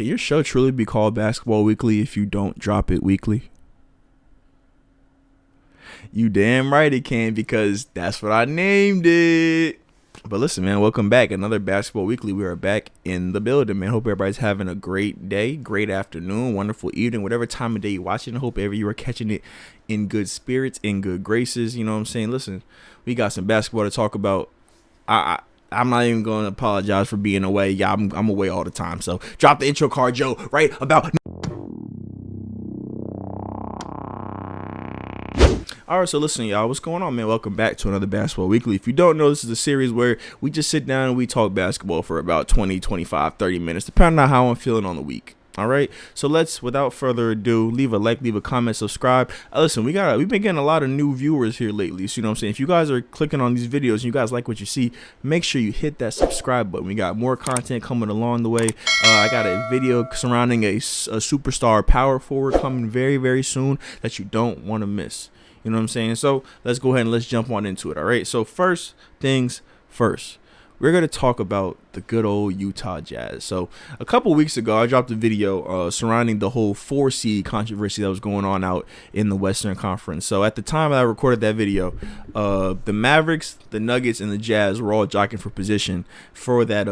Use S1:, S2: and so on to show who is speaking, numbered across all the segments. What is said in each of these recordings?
S1: Can your show truly be called Basketball Weekly if you don't drop it weekly? You damn right it can, because that's what I named it. But listen, man, welcome back. Another Basketball Weekly. We are back in the building, man. Hope everybody's having a great day, great afternoon, wonderful evening, whatever time of day you're watching. I hope you are catching it in good spirits, in good graces. You know what I'm saying? Listen, we got some basketball to talk about. I'm not even going to apologize for being away. Yeah, I'm away all the time. So drop the intro card, Joe, right about. All right, so listen, y'all, what's going on, man? Welcome back to another Basketball Weekly. If you don't know, this is a series where we just sit down and we talk basketball for about 20, 25, 30 minutes, depending on how I'm feeling on the week. All right, so let's, without further ado, leave a like, leave a comment, subscribe. Listen, we've been getting a lot of new viewers here lately. So, you know what I'm saying? If you guys are clicking on these videos and you guys like what you see, make sure you hit that subscribe button. We got more content coming along the way. I got a video surrounding a superstar power forward coming very, very soon that you don't want to miss. You know what I'm saying? So let's go ahead and let's jump on into it. All right. So first things first, we're going to talk about the good old Utah Jazz. So a couple weeks ago, I dropped a video surrounding the whole 4 seed controversy that was going on out in the Western Conference. So at the time that I recorded that video, the Mavericks, the Nuggets, and the Jazz were all jockeying for position for that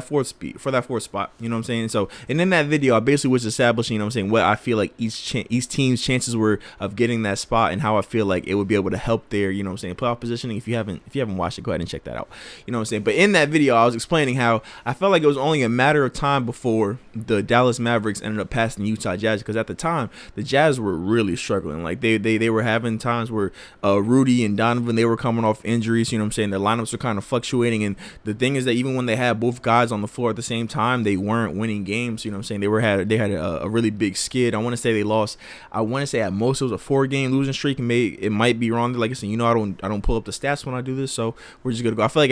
S1: fourth spot. You know what I'm saying? So, and in that video, I basically was establishing, you know what I'm saying, what I feel like each team's chances were of getting that spot and how I feel like it would be able to help their, you know what I'm saying, playoff positioning. If you haven't watched it, go ahead and check that out. You know what I'm saying? But in that video, I was explaining how I felt like it was only a matter of time before the Dallas Mavericks ended up passing the Utah Jazz, because at the time the Jazz were really struggling. Like they were having times where Rudy and Donovan, they were coming off injuries. You know what I'm saying? Their lineups were kind of fluctuating, and the thing is that even when they had both guys on the floor at the same time, they weren't winning games. You know what I'm saying? They had a really big skid. I want to say they lost. I want to say at most it was a 4-game losing streak. It might be wrong. Like I said, you know, I don't pull up the stats when I do this, so we're just gonna go. I feel like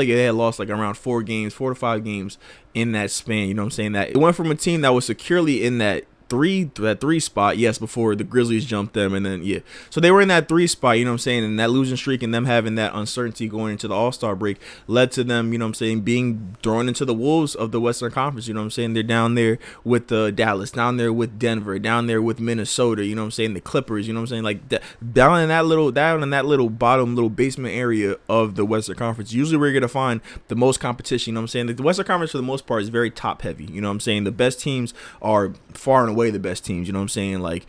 S1: they had lost like around 4 to 5 games in that span. You know what I'm saying? That it went from a team that was securely in that three spot, yes, before the Grizzlies jumped them, and then so they were in that 3 spot, you know what I'm saying, and that losing streak and them having that uncertainty going into the All-Star break led to them, you know what I'm saying, being thrown into the wolves of the Western Conference. You know what I'm saying? They're down there with Dallas, down there with Denver, down there with Minnesota, you know what I'm saying, the Clippers, you know what I'm saying, like down in that little bottom little basement area of the Western Conference. Usually we're gonna find the most competition. You know what I'm saying? The Western Conference for the most part is very top heavy. You know what I'm saying? The best teams are far and away the best teams. You know what I'm saying? Like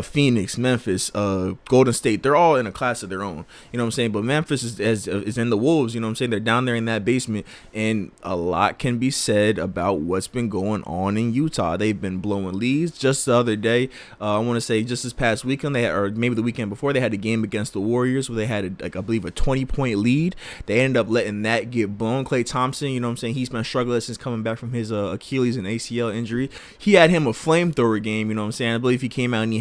S1: Phoenix, Memphis, Golden State, they're all in a class of their own. You know what I'm saying? But Memphis is in the wolves. You know what I'm saying? They're down there in that basement, and a lot can be said about what's been going on in Utah. They've been blowing leads. Just the other day, I want to say just this past weekend, or maybe the weekend before, they had a game against the Warriors where they had I believe a 20-point lead. They ended up letting that get blown. Klay Thompson, you know what I'm saying, he's been struggling since coming back from his Achilles and ACL injury. He had him a flamethrower game. You know what I'm saying? I believe he came out and he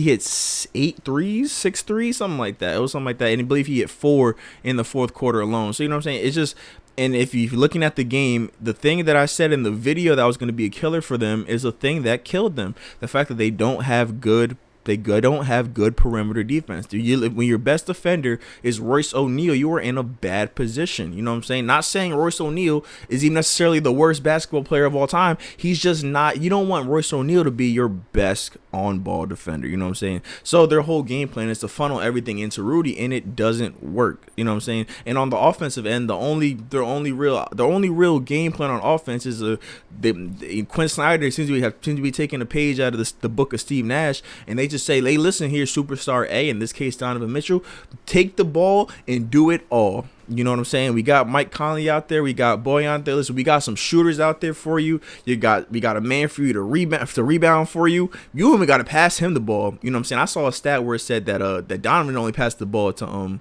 S1: hit 6 threes, something like that. It was something like that. And I believe he hit 4 in the fourth quarter alone. So, you know what I'm saying? It's just, and if you're looking at the game, the thing that I said in the video that was going to be a killer for them is the thing that killed them. The fact that they don't have good perimeter defense. When your best defender is Royce O'Neal, you are in a bad position. You know what I'm saying? Not saying Royce O'Neal is even necessarily the worst basketball player of all time. He's just not. You don't want Royce O'Neal to be your best on-ball defender. You know what I'm saying? So their whole game plan is to funnel everything into Rudy, and it doesn't work. You know what I'm saying? And on the offensive end, the only real game plan on offense is Quinn Snyder seems to be taking a page out of the book of Steve Nash, and they just say, hey, listen here, superstar A, in this case Donovan Mitchell, take the ball and do it all. You know what I'm saying? We got Mike Conley out there. We got Boy out there. Listen, we got some shooters out there for you. We got a man for you to rebound for you. You even got to pass him the ball. You know what I'm saying? I saw a stat where it said that Donovan only passed the ball to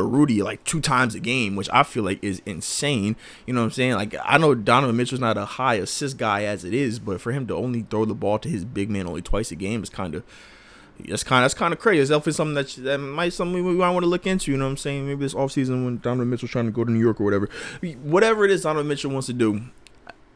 S1: Rudy like 2 times a game, which I feel like is insane. You know what I'm saying? Like, I know Donovan Mitchell's not a high assist guy as it is, but for him to only throw the ball to his big man only twice a game is that's kind of crazy. It's definitely something that might something we might want to look into. You know what I'm saying? Maybe this offseason when Donovan Mitchell's trying to go to New York or whatever it is Donovan Mitchell wants to do.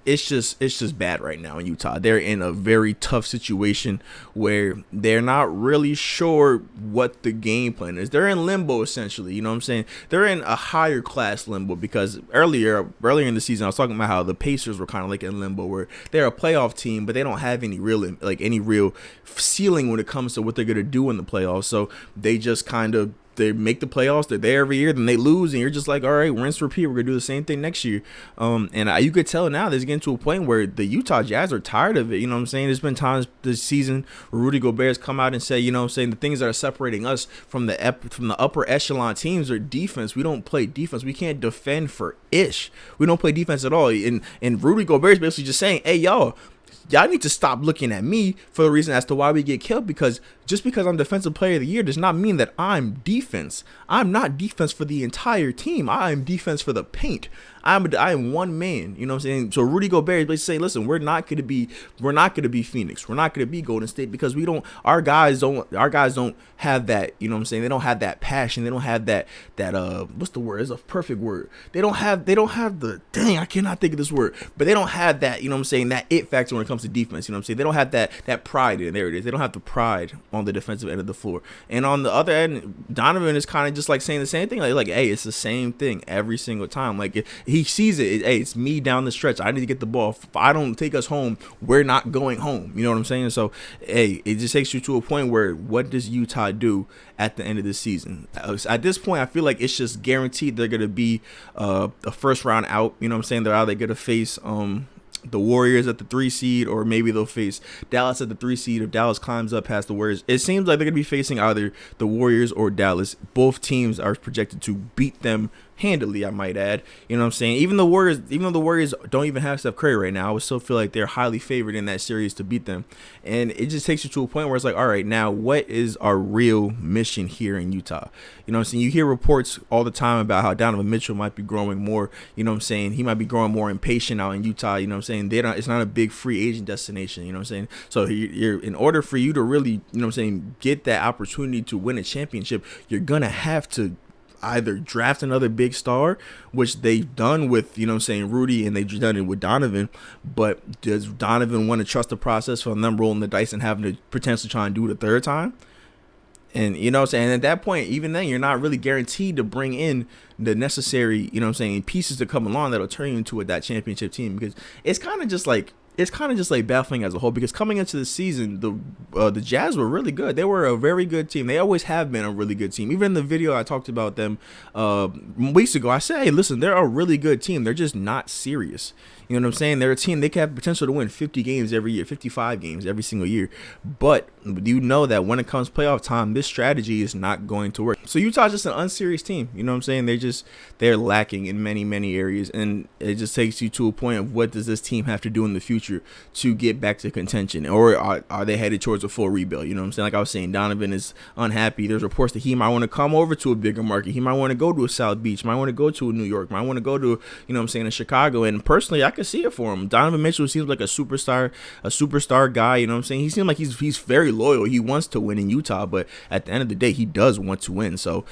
S1: it's just bad right now in Utah. They're in a very tough situation where they're not really sure what the game plan is. They're in limbo essentially. You know what I'm saying? They're in a higher class limbo because earlier in the season I was talking about how the Pacers were kind of like in limbo where they're a playoff team, but they don't have any real ceiling when it comes to what they're gonna do in the playoffs. So they just kind of they make the playoffs, they're there every year, then they lose, and you're just like, all right, rinse, repeat. We're gonna do the same thing next year. You could tell now there's getting to a point where the Utah Jazz are tired of it. You know what I'm saying? There's been times this season where Rudy Gobert's come out and say, you know what I'm saying, the things that are separating us from the upper echelon teams are defense. We don't play defense. We can't defend for ish. We don't play defense at all. And Rudy Gobert's basically just saying, hey, y'all need to stop looking at me for the reason as to why we get killed, because just because I'm defensive player of the year does not mean that I'm defense. I'm not defense for the entire team. I am defense for the paint. I am one man. You know what I'm saying? So Rudy Gobert is basically saying, listen, we're not gonna be Phoenix. We're not gonna be Golden State because our guys don't have that, you know what I'm saying? They don't have that passion. They don't have that what's the word? It's a perfect word. They don't have the I cannot think of this word, but they don't have that, you know what I'm saying, that it factor when it comes to defense. You know what I'm saying? They don't have that pride, and there it is. They don't have the pride on the defensive end of the floor. And on the other end, Donovan is kind of just like saying the same thing. Like, hey, it's the same thing every single time. Like he sees it. Hey, it's me down the stretch. I need to get the ball. If I don't take us home, we're not going home. You know what I'm saying? So, hey, it just takes you to a point where what does Utah do at the end of the season? At this point, I feel like it's just guaranteed they're going to be a first round out. You know what I'm saying? They're either going to face the Warriors at the 3 seed, or maybe they'll face Dallas at the 3 seed. If Dallas climbs up past the Warriors, it seems like they're going to be facing either the Warriors or Dallas. Both teams are projected to beat them handily, I might add. You know what I'm saying? Even though the Warriors don't even have Steph Curry right now, I would still feel like they're highly favored in that series to beat them. And it just takes you to a point where it's like, all right, now what is our real mission here in Utah? You know what I'm saying? You hear reports all the time about how Donovan Mitchell might be growing more, you know what I'm saying? He might be growing more impatient out in Utah, you know what I'm saying? It's not a big free agent destination, you know what I'm saying? So you're in order for you to really, you know what I'm saying, get that opportunity to win a championship, you're going to have to either draft another big star, which they've done with, you know what I'm saying, Rudy, and they've done it with Donovan. But does Donovan want to trust the process from them rolling the dice and having to potentially try and do it a third time? And, you know what I'm saying, at that point, even then, you're not really guaranteed to bring in the necessary, you know what I'm saying, pieces to come along that'll turn you into that championship team, because it's kind of just like baffling as a whole, because coming into the season, the Jazz were really good. They were a very good team. They always have been a really good team. Even in the video I talked about them weeks ago, I said, hey, listen, they're a really good team. They're just not serious. You know what I'm saying? They're a team, they can have potential to win 50 games every year, 55 games every single year. But you know that when it comes playoff time, this strategy is not going to work. So Utah's just an unserious team. You know what I'm saying? They're lacking in many, many areas. And it just takes you to a point of what does this team have to do in the future to get back to contention? Or are they headed towards a full rebuild? You know what I'm saying? Like I was saying, Donovan is unhappy. There's reports that he might want to come over to a bigger market. He might want to go to a South Beach, might want to go to a New York, might want to go to, you know what I'm saying, a Chicago. And personally, I could see it for him. Donovan Mitchell seems like a superstar guy. You know what I'm saying? He seems like he's very loyal. He wants to win in Utah, but at the end of the day, he does want to win. So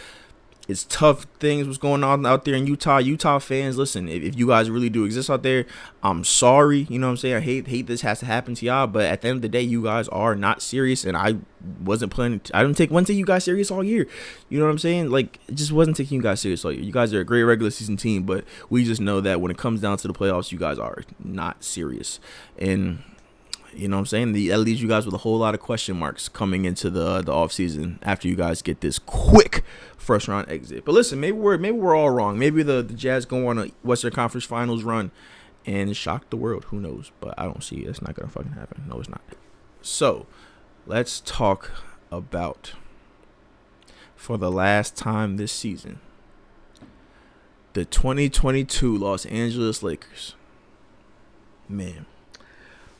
S1: it's tough things what's going on out there in Utah. Utah fans, listen, if you guys really do exist out there, I'm sorry. You know what I'm saying? I hate this has to happen to y'all, but at the end of the day, you guys are not serious, and I wasn't taking you guys serious all year. You know what I'm saying? Like, it just wasn't taking you guys serious all year. You guys are a great regular season team, but we just know that when it comes down to the playoffs, you guys are not serious. And you know what I'm saying? That leaves you guys with a whole lot of question marks coming into the offseason after you guys get this quick first round exit. But listen, maybe we're all wrong. Maybe the Jazz go on a Western Conference Finals run and shock the world. Who knows? But I don't see it. It's not gonna fucking happen. No, it's not. So let's talk about, for the last time this season, the 2022 Los Angeles Lakers. Man,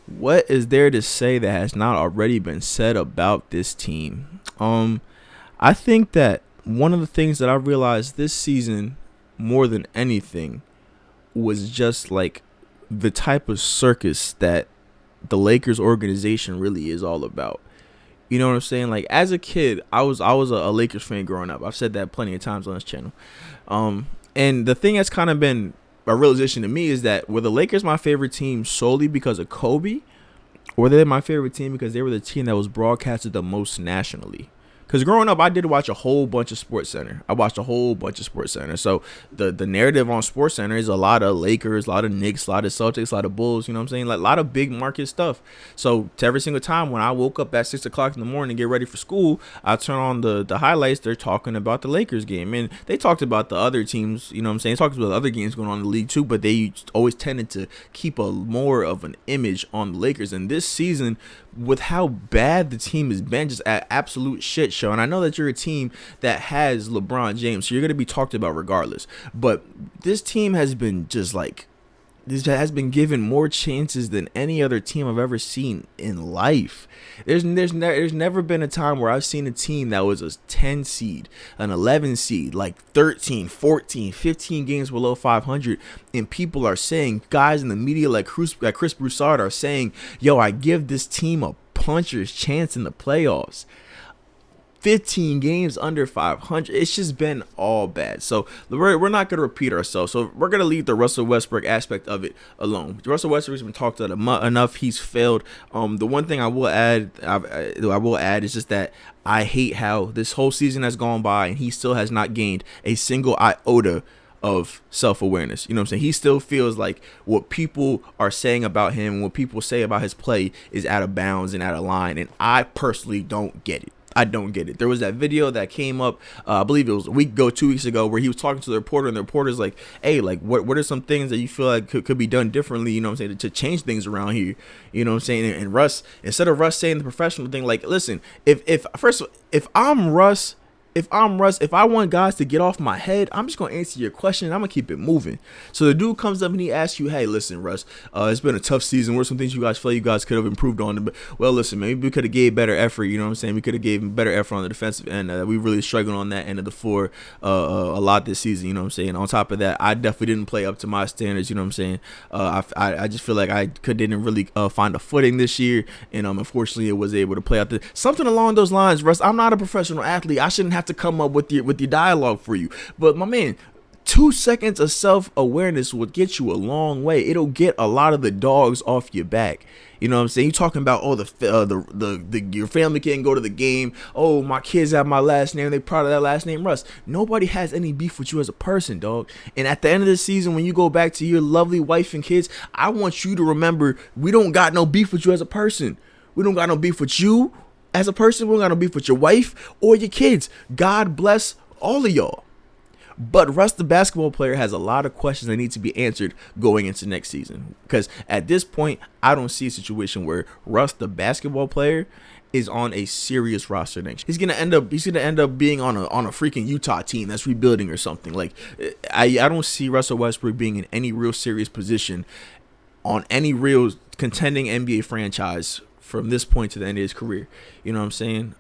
S1: what is there to say that has not already been said about this team? I think that one of the things that I realized this season more than anything was just like the type of circus that the Lakers organization really is all about. You know what I'm saying? Like, as a kid, I was a Lakers fan growing up. I've said that plenty of times on this channel. And the thing that's kind of been a realization to me is that were the Lakers my favorite team solely because of Kobe, or they're my favorite team because they were the team that was broadcasted the most nationally. Because growing up, I did watch a whole bunch of SportsCenter. I watched a whole bunch of SportsCenter. So the narrative on SportsCenter is a lot of Lakers, a lot of Knicks, a lot of Celtics, a lot of Bulls. You know what I'm saying? Like a lot of big market stuff. So to every single time when I woke up at 6 o'clock in the morning to get ready for school, I turn on the highlights. They're talking about the Lakers game. And they talked about the other teams. You know what I'm saying? They talked about the other games going on in the league too. But they always tended to keep a more of an image on the Lakers. And this season, with how bad the team has been, just at absolute shit show. And I know that you're a team that has LeBron James, so you're going to be talked about regardless. But this team has been just like, this has been given more chances than any other team I've ever seen in life. There's never been a time where I've seen a team that was a 10 seed, an 11 seed, like 13, 14, 15 games below 500, and people are saying, guys in the media like Chris Broussard are saying, yo, I give this team a puncher's chance in the playoffs. 15 games under 500. It's just been all bad. So we're not going to repeat ourselves. So we're going to leave the Russell Westbrook aspect of it alone. Russell Westbrook's been talked about enough. He's failed. The one thing I will add is just that I hate how this whole season has gone by and he still has not gained a single iota of self-awareness. You know what I'm saying? He still feels like what people are saying about him, what people say about his play is out of bounds and out of line. And I personally don't get it. I don't get it. There was that video that came up, I believe it was a week ago, 2 weeks ago, where he was talking to the reporter, and the reporter's like, hey, like, what are some things that you feel like could be done differently, you know what I'm saying, to change things around here, you know what I'm saying? And Russ, instead of Russ saying the professional thing, like, listen, if I'm Russ, if I want guys to get off my head, I'm just going to answer your question and I'm going to keep it moving. So the dude comes up and he asks you, hey, listen, Russ, it's been a tough season. What are some things you guys feel you guys could have improved on? But, well, listen, maybe we could have gave better effort. You know what I'm saying? We could have gave better effort on the defensive end. We really struggled on that end of the floor a lot this season. You know what I'm saying? On top of that, I definitely didn't play up to my standards. You know what I'm saying? I just feel like I didn't really find a footing this year. And unfortunately, it was able to play out something along those lines. Russ, I'm not a professional athlete. I shouldn't have to come up with your dialogue for you, but my man, 2 seconds of self-awareness will get you a long way. It'll get a lot of the dogs off your back. You know what I'm saying? You talking about, oh, your family can't go to the game. Oh, my kids have my last name. They proud of that last name. Russ, nobody has any beef with you as a person, dog. And at the end of the season, when you go back to your lovely wife and kids, I want you to remember, we don't got no beef with you as a person. We don't got no beef with you as a person. We don't got no beef with your wife or your kids. God bless all of y'all. But Russ, the basketball player, has a lot of questions that need to be answered going into next season. Because at this point, I don't see a situation where Russ, the basketball player, is on a serious roster next year. He's gonna end up being on a freaking Utah team that's rebuilding or something. Like I don't see Russell Westbrook being in any real serious position on any real contending NBA franchise from this point to the end of his career. You know what I'm saying?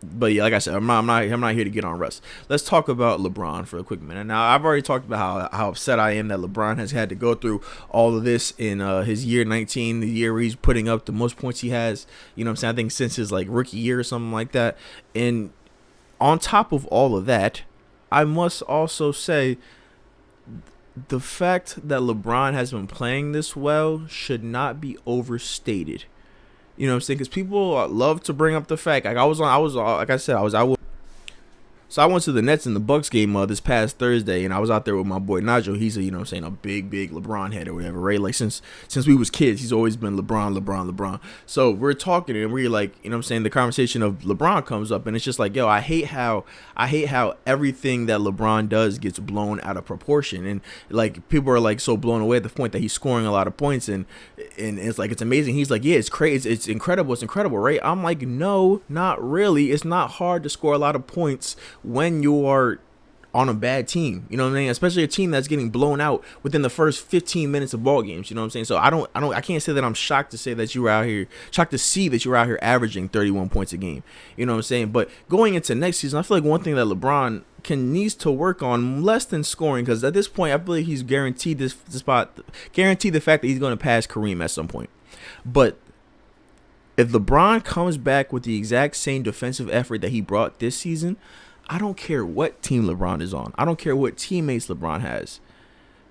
S1: But yeah, like I said, I'm not here to get on Russ. Let's talk about LeBron for a quick minute. Now, I've already talked about how upset I am that LeBron has had to go through all of this in his year 19, the year where he's putting up the most points he has, you know what I'm saying, I think since his like rookie year or something like that. And on top of all of that, I must also say the fact that LeBron has been playing this well should not be overstated. You know what I'm saying? Because people love to bring up the fact. Like I was like I said, So I went to the Nets and the Bucks game this past Thursday, and I was out there with my boy Nigel. He's a, you know what I'm saying, a big LeBron head or whatever, right? Like since we was kids, he's always been LeBron. So we're talking and we're like, you know what I'm saying, the conversation of LeBron comes up, and it's just like, yo, I hate how everything that LeBron does gets blown out of proportion. And like people are like so blown away at the point that he's scoring a lot of points, and it's like, it's amazing. He's like, yeah, it's crazy, it's incredible, right? I'm like, no, not really. It's not hard to score a lot of points when you are on a bad team, you know what I mean? Especially a team that's getting blown out within the first 15 minutes of ball games, you know what I'm saying? So I can't say that I'm shocked to see that you were out here averaging 31 points a game, you know what I'm saying? But going into next season, I feel like one thing that LeBron needs to work on less than scoring, because at this point, I feel like he's guaranteed the fact that he's going to pass Kareem at some point. But if LeBron comes back with the exact same defensive effort that he brought this season, I don't care what team LeBron is on. I don't care what teammates LeBron has.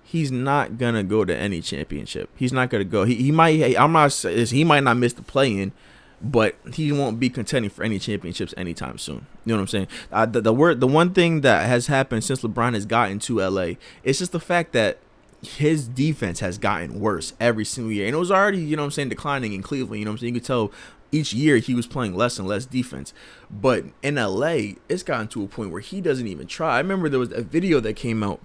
S1: he's not gonna go to any championship. He's not gonna go. He might. He might not miss the play-in, but he won't be contending for any championships anytime soon. You know what I'm saying? The one thing that has happened since LeBron has gotten to LA, it's just the fact that his defense has gotten worse every single year, and it was already, you know what I'm saying, declining in Cleveland. You know what I'm saying? You could tell each year he was playing less and less defense, but in LA, it's gotten to a point where he doesn't even try. I remember there was a video that came out.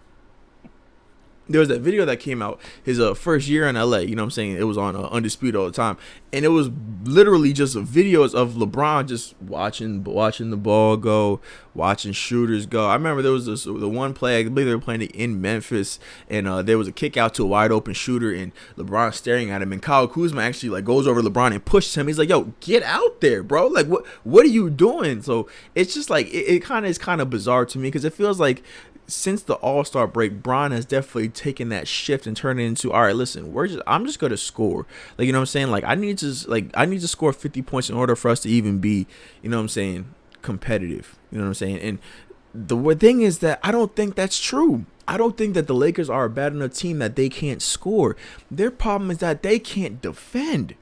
S1: His first year in LA, you know what I'm saying? It was on Undisputed all the time. And it was literally just videos of LeBron just watching the ball go, watching shooters go. I remember there was the one play, I believe they were playing it in Memphis, and there was a kick out to a wide open shooter, and LeBron staring at him, and Kyle Kuzma actually like goes over LeBron and pushes him. He's like, "Yo, get out there, bro! Like, what are you doing?" So it's just like it kind of bizarre to me, because it feels like since the All-Star break, Bron has definitely taken that shift and turned it into, all right, listen, I'm just going to score. Like, you know what I'm saying? Like, I need to score 50 points in order for us to even be, you know what I'm saying, competitive. You know what I'm saying? And the thing is that I don't think that's true. I don't think that the Lakers are a bad enough team that they can't score. Their problem is that they can't defend.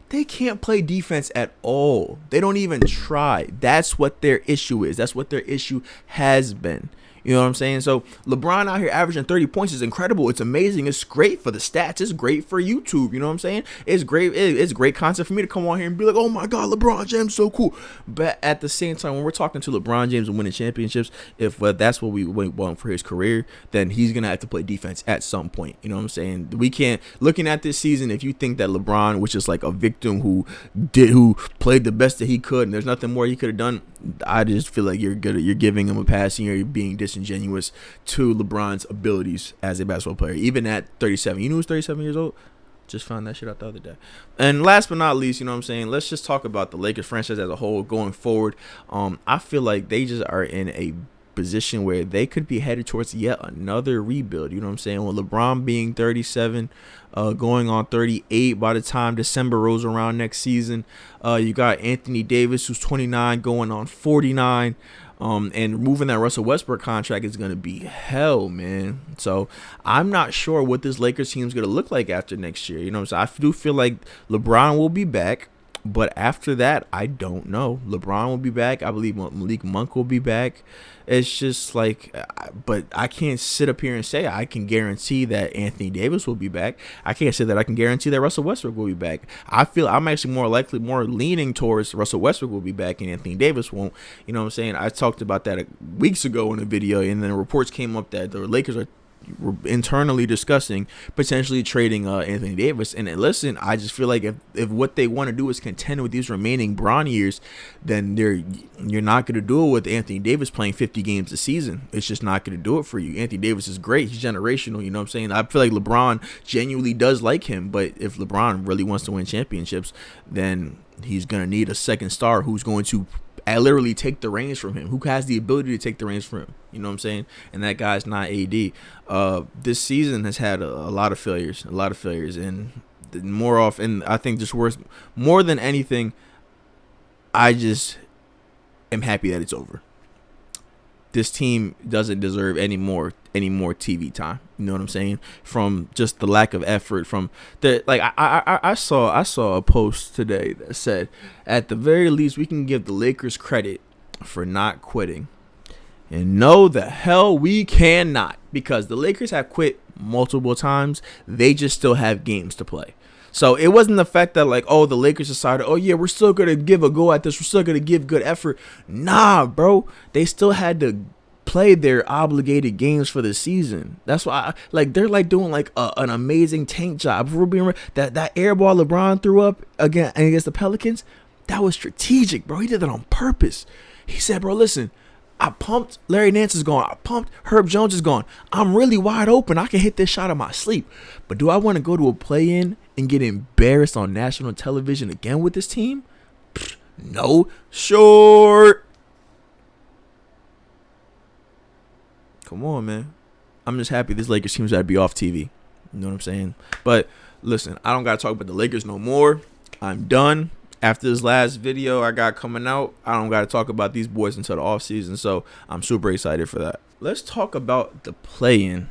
S1: They can't play defense at all. They don't even try. That's what their issue is. That's what their issue has been. You know what I'm saying? So LeBron out here averaging 30 points is incredible. It's amazing. It's great for the stats. It's great for YouTube. You know what I'm saying? It's great. It's great content for me to come on here and be like, oh my God, LeBron James so cool. But at the same time, when we're talking to LeBron James and winning championships, if that's what we want for his career, then he's going to have to play defense at some point. You know what I'm saying? We can't, looking at this season, if you think that LeBron was just like a victim who played the best that he could and there's nothing more he could have done, I just feel like you're giving him a pass and you're being disingenuous to LeBron's abilities as a basketball player, even at 37. You knew he was 37 years old? Just found that shit out the other day. And last but not least, you know what I'm saying, let's just talk about the Lakers franchise as a whole going forward. I feel like they just are in a position where they could be headed towards yet another rebuild. You know what I'm saying? With LeBron being 37, going on 38 by the time December rolls around next season. You got Anthony Davis, who's 29, going on 49. And removing that Russell Westbrook contract is going to be hell, man. So I'm not sure what this Lakers team is going to look like after next year. You know what I'm saying? I do feel like LeBron will be back. But after that, I don't know. LeBron will be back. I believe Malik Monk will be back. It's just like, but I can't sit up here and say I can guarantee that Anthony Davis will be back. I can't say that I can guarantee that Russell Westbrook will be back. I feel I'm actually more leaning towards Russell Westbrook will be back and Anthony Davis won't. You know what I'm saying? I talked about that weeks ago in a video, and then reports came up that the Lakers are internally discussing potentially trading Anthony Davis. And listen, I just feel like if what they want to do is contend with these remaining Bron years, then you're not going to do it with Anthony Davis playing 50 games a season. It's just not going to do it for you. Anthony Davis is great. He's generational. You know what I'm saying? I feel like LeBron genuinely does like him, but if LeBron really wants to win championships, then he's going to need a second star who's going to literally take the reins from him, who has the ability to take the reins from him. You know what I'm saying? And that guy's not AD. This season has had a lot of failures, and more often, I think just worse, more than anything, I just am happy that it's over. This team doesn't deserve any more TV time. You know what I'm saying? From just the lack of effort, from the I saw a post today that said, at the very least, we can give the Lakers credit for not quitting. And no, the hell we cannot, because the Lakers have quit multiple times. They just still have games to play. So it wasn't the fact that like, oh, the Lakers decided, oh yeah, we're still going to give a go at this. We're still going to give good effort. Nah, bro. They still had to play their obligated games for the season. That's why they're like doing like an amazing tank job. If we're being that air ball LeBron threw up against the Pelicans, that was strategic, bro. He did that on purpose. He said, bro, listen, I pumped. Larry Nance is gone. I pumped. Herb Jones is gone. I'm really wide open. I can hit this shot in my sleep. But do I want to go to a play-in and get embarrassed on national television again with this team? No. Short. Come on, man. I'm just happy this Lakers team's got to be off TV. You know what I'm saying? But listen, I don't got to talk about the Lakers no more. I'm done. After this last video I got coming out, I don't got to talk about these boys until the offseason, so I'm super excited for that. Let's talk about the play-in.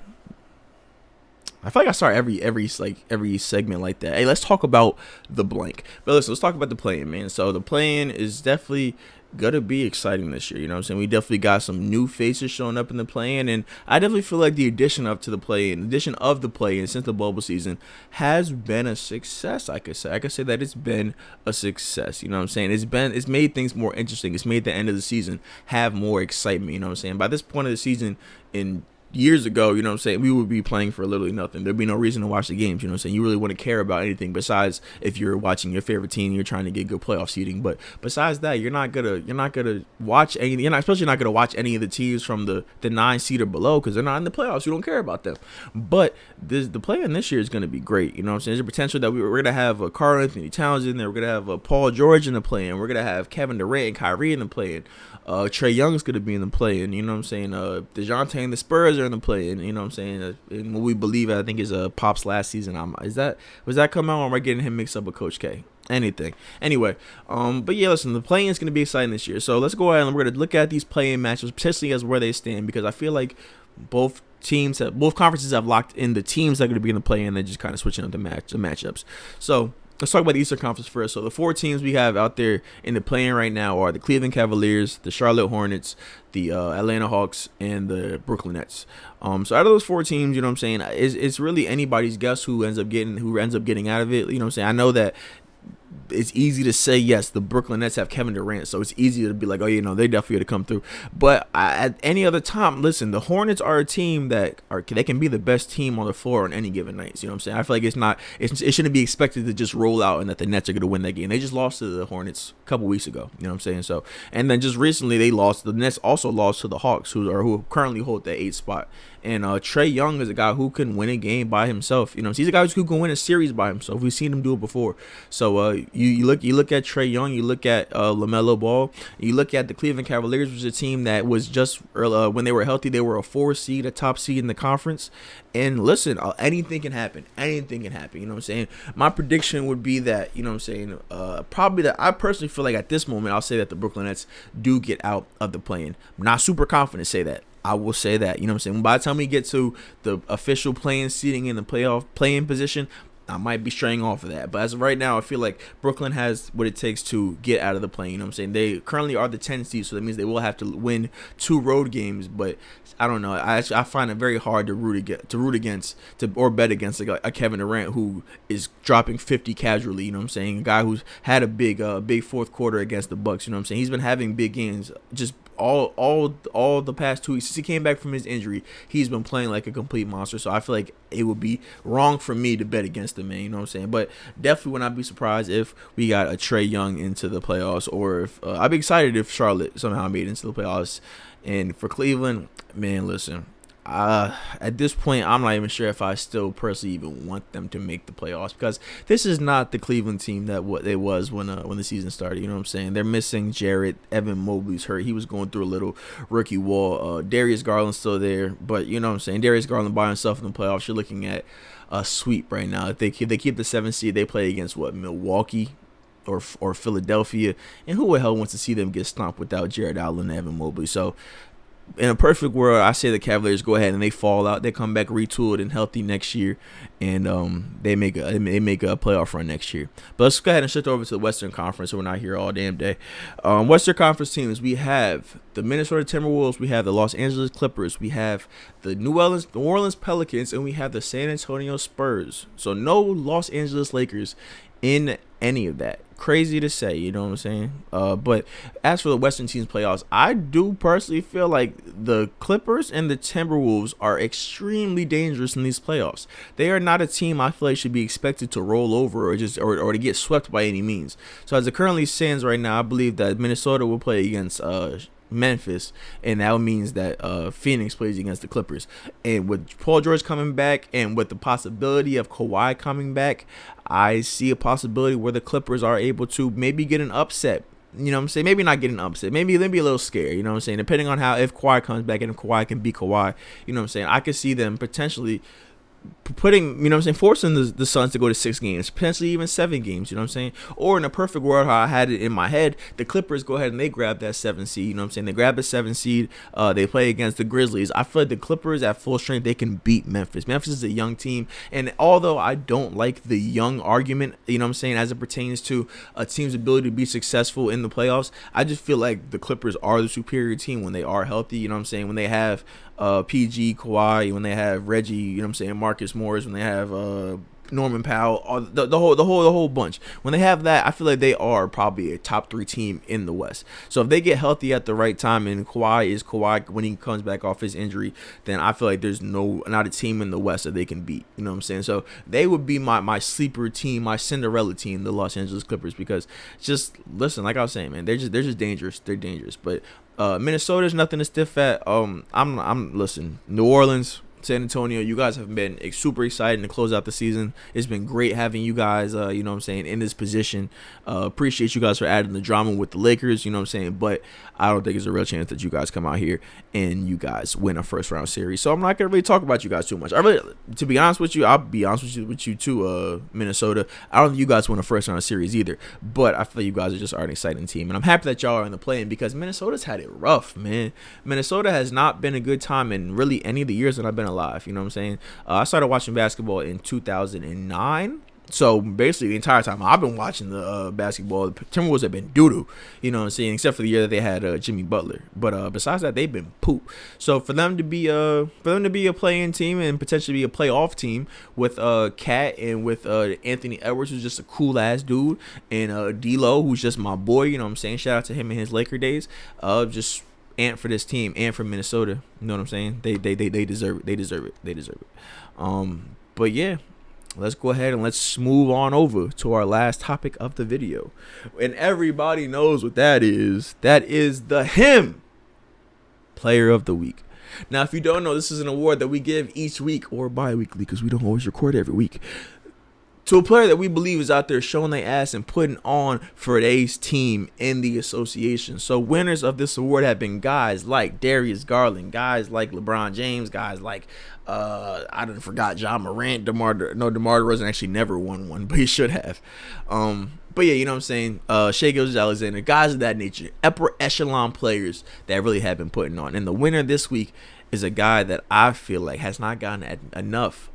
S1: I feel like I start every segment like that. Hey, let's talk about the blank. But listen, let's talk about the play-in, man. So the play-in is definitely gonna be exciting this year. You know what I'm saying? We definitely got some new faces showing up in the play-in, and I definitely feel like the addition of the play-in since the bubble season has been a success. I could say that it's been a success. You know what I'm saying? It's made things more interesting. It's made the end of the season have more excitement. You know what I'm saying? By this point of the season, in years ago, you know what I'm saying, we would be playing for literally nothing. There'd be no reason to watch the games, you know what I'm saying? You really wouldn't care about anything besides if you're watching your favorite team and you're trying to get good playoff seeding. But besides that, you're not gonna watch any especially not gonna watch any of the teams from the 9 seed or below, because they're not in the playoffs. You don't care about them. But the play-in this year is gonna be great. You know what I'm saying? There's a potential that we're gonna have Karl Anthony Towns in there, we're gonna have Paul George in the play-in, we're gonna have Kevin Durant and Kyrie in the play-in. Trae Young's going to be in the play-in, you know what I'm saying? DeJounte and the Spurs are in the play-in, you know what I'm saying? And what we believe, I think, is Pop's last season. Was that come out, or am I getting him mixed up with Coach K? Anything. Anyway, but yeah, listen, the play-in is going to be exciting this year. So let's go ahead and we're going to look at these play-in matches, potentially as where they stand, because I feel like both conferences have locked in the teams that are going to be in the play-in. They're just kind of switching up the matchups. So let's talk about the Eastern Conference first. So the 4 teams we have out there in the play-in right now are the Cleveland Cavaliers, the Charlotte Hornets, the Atlanta Hawks, and the Brooklyn Nets. So out of those 4 teams, you know what I'm saying, it's really anybody's guess who ends up getting out of it. You know what I'm saying? I know that it's easy to say, yes, the Brooklyn Nets have Kevin Durant, so it's easy to be like, oh, you know, they definitely got to come through. But at any other time, listen, the Hornets are a team they can be the best team on the floor on any given night. You know what I'm saying? I feel like it shouldn't be expected to just roll out and that the Nets are going to win that game. They just lost to the Hornets a couple weeks ago. You know what I'm saying? So, and then just recently the Nets also lost to the Hawks, who currently hold that 8th spot. And Trae Young is a guy who can win a game by himself. You know, he's a guy who can win a series by himself. We've seen him do it before. So you look at Trae Young, you look at LaMelo Ball, you look at the Cleveland Cavaliers, which is a team that was just when they were healthy, they were a 4 seed, a top seed in the conference. And listen, anything can happen. Anything can happen. You know what I'm saying? My prediction would be that, you know what I'm saying, probably that I personally feel like at this moment, I'll say that the Brooklyn Nets do get out of the play-in. I'm not super confident to say that. I will say that, you know what I'm saying? By the time we get to the official play-in seating in the play-in position, I might be straying off of that. But as of right now, I feel like Brooklyn has what it takes to get out of the play. You know what I'm saying? They currently are the 10 seed, so that means they will have to win 2 road games. But I don't know. I find it very hard to root against or bet against a Kevin Durant who is dropping 50 casually. You know what I'm saying? A guy who's had a big fourth quarter against the Bucks. You know what I'm saying? He's been having big games just all the past 2 weeks since he came back from his injury. He's been playing like a complete monster. So I feel like it would be wrong for me to bet against him, man. You know what I'm saying? But definitely would not be surprised if we got a Trae Young into the playoffs, or if I'd be excited if Charlotte somehow made it into the playoffs. And for Cleveland, man, listen, at this point, I'm not even sure if I still personally even want them to make the playoffs, because this is not the Cleveland team that what it was when the season started. You know what I'm saying? They're missing Jarrett. Evan Mobley's hurt. He was going through a little rookie wall. Darius Garland's still there, but you know what I'm saying? Darius Garland by himself in the playoffs, you're looking at a sweep right now. If they keep the 7th seed, they play against Milwaukee or Philadelphia, and who the hell wants to see them get stomped without Jarrett Allen and Evan Mobley? So in a perfect world, I say the Cavaliers go ahead and they fall out. They come back retooled and healthy next year, and they make a playoff run next year. But let's go ahead and shift over to the Western Conference, so we're not here all damn day. Western Conference teams, we have the Minnesota Timberwolves, we have the Los Angeles Clippers, we have the New Orleans Pelicans, and we have the San Antonio Spurs. So no Los Angeles Lakers in any of that. Crazy to say, you know what I'm saying? But as for the Western teams playoffs, I do personally feel like the Clippers and the Timberwolves are extremely dangerous in these playoffs. They are not a team I feel like should be expected to roll over or to get swept by any means. So as it currently stands right now, I believe that Minnesota will play against Memphis, and that means that Phoenix plays against the Clippers. And with Paul George coming back, and with the possibility of Kawhi coming back, I see a possibility where the Clippers are able to maybe get an upset. You know what I'm saying? Maybe not get an upset. Maybe they'll be a little scared. You know what I'm saying? Depending on if Kawhi comes back and if Kawhi can beat Kawhi, you know what I'm saying? I could see them potentially putting, you know what I'm saying, forcing the Suns to go to 6 games, potentially even 7 games, you know what I'm saying? Or in a perfect world, how I had it in my head, the Clippers go ahead and they grab that 7 seed, you know what I'm saying? They grab the 7 seed, they play against the Grizzlies. I feel like the Clippers at full strength, they can beat Memphis. Memphis is a young team, and although I don't like the young argument, you know what I'm saying, as it pertains to a team's ability to be successful in the playoffs, I just feel like the Clippers are the superior team when they are healthy, you know what I'm saying? When they have PG, Kawhi, when they have Reggie, you know what I'm saying, Marcus Morris, when they have Norman Powell, the whole bunch. When they have that, I feel like they are probably a top 3 team in the West. So if they get healthy at the right time, and Kawhi is Kawhi when he comes back off his injury, then I feel like there's not a team in the West that they can beat. You know what I'm saying? So they would be my sleeper team, my Cinderella team, the Los Angeles Clippers, because just listen, like I was saying, man, they're just dangerous. They're dangerous, but Minnesota's nothing to stiff at. Listen, New Orleans, San Antonio, you guys have been super exciting to close out the season. It's been great having you guys, you know what I'm saying, in this position. Appreciate you guys for adding the drama with the Lakers, you know what I'm saying, but I don't think there's a real chance that you guys come out here and you guys win a first round series. So I'm not going to really talk about you guys too much. To be honest with you, I'll be honest with you too, Minnesota. I don't think you guys win a first round series either, but I feel you guys are an exciting team, and I'm happy that y'all are in the play-in because Minnesota's had it rough, man. Minnesota has not been a good time in really any of the years that I've been alive, you know what I'm saying? I started watching basketball in 2009. So basically, the entire time I've been watching the basketball, the Timberwolves have been doo-doo, you know what I'm saying, except for the year that they had Jimmy Butler. But besides that, they've been poop. So for them to be a play-in team and potentially be a playoff team with Cat and with Anthony Edwards, who's just a cool ass dude, and D'Lo, who's just my boy, you know what I'm saying. Shout out to him in his Laker days. Just and for this team and for Minnesota, you know what I'm saying. They deserve it. They deserve it. But yeah. Let's go ahead and let's move on over to our last topic of the video. And everybody knows what that is. That is the him player of the week. Now, if you don't know, this is an award that we give each week or bi-weekly because we don't always record every week, to a player that we believe is out there showing their ass and putting on for today's team in the association. So winners of this award have been guys like Darius Garland, guys like LeBron James, guys like I done forgot John Morant. DeMar DeRozan actually never won one, but he should have. But yeah, you know what I'm saying? Shai Gilgeous-Alexander, guys of that nature, upper echelon players that really have been putting on. And the winner this week is a guy that I feel like has not gotten enough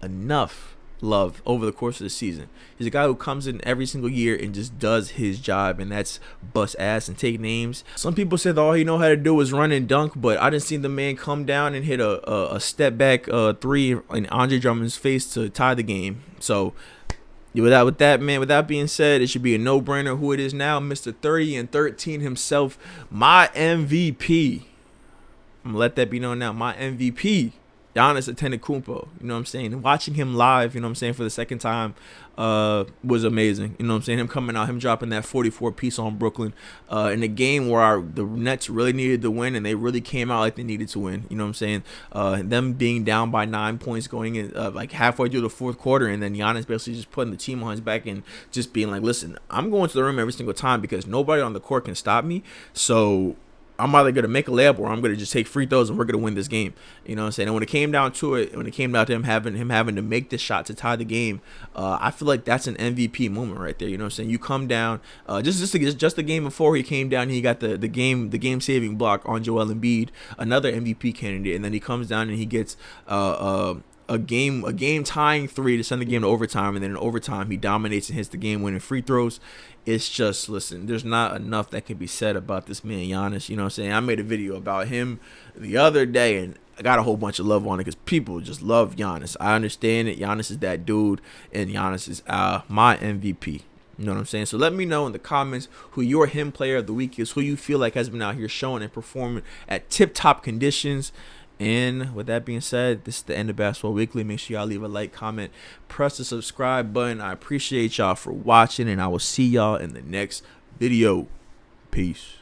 S1: love over the course of the season. He's a guy who comes in every single year and just does his job, and that's bust ass and take names. Some people said all he know how to do was run and dunk, but I didn't see the man come down and hit a step back 3 in Andre Drummond's face to tie the game. So with that being said, it should be a no-brainer who it is now. Mr. 30 and 13 himself, my MVP. I'm gonna let that be known now. My MVP, Giannis Antetokounmpo. You know what I'm saying? Watching him live, you know what I'm saying, for the second time was amazing. You know what I'm saying? Him coming out, him dropping that 44 piece on Brooklyn in a game where the Nets really needed to win, and they really came out like they needed to win. You know what I'm saying? Them being down by 9 points going in like halfway through the fourth quarter, and then Giannis basically just putting the team on his back and just being like, listen, I'm going to the rim every single time because nobody on the court can stop me. So I'm either going to make a layup or I'm going to just take free throws and we're going to win this game. You know what I'm saying? And when it came down to it, when it came down to him having to make this shot to tie the game, I feel like that's an MVP moment right there. You know what I'm saying? You come down, just the game before he came down, he got the game saving block on Joel Embiid, another MVP candidate, and then he comes down and he gets a game tying 3 to send the game to overtime, and then in overtime he dominates and hits the game winning free throws. It's just, listen, there's not enough that can be said about this man Giannis. You know what I'm saying? I made a video about him the other day and I got a whole bunch of love on it because people just love Giannis. I understand it. Giannis is that dude, and Giannis is my MVP. You know what I'm saying? So let me know in the comments who your him player of the week is, who you feel like has been out here showing and performing at tip-top conditions. And with that being said, this is the end of Basketball Weekly. Make sure y'all leave a like, comment, press the subscribe button. I appreciate y'all for watching, and I will see y'all in the next video. Peace.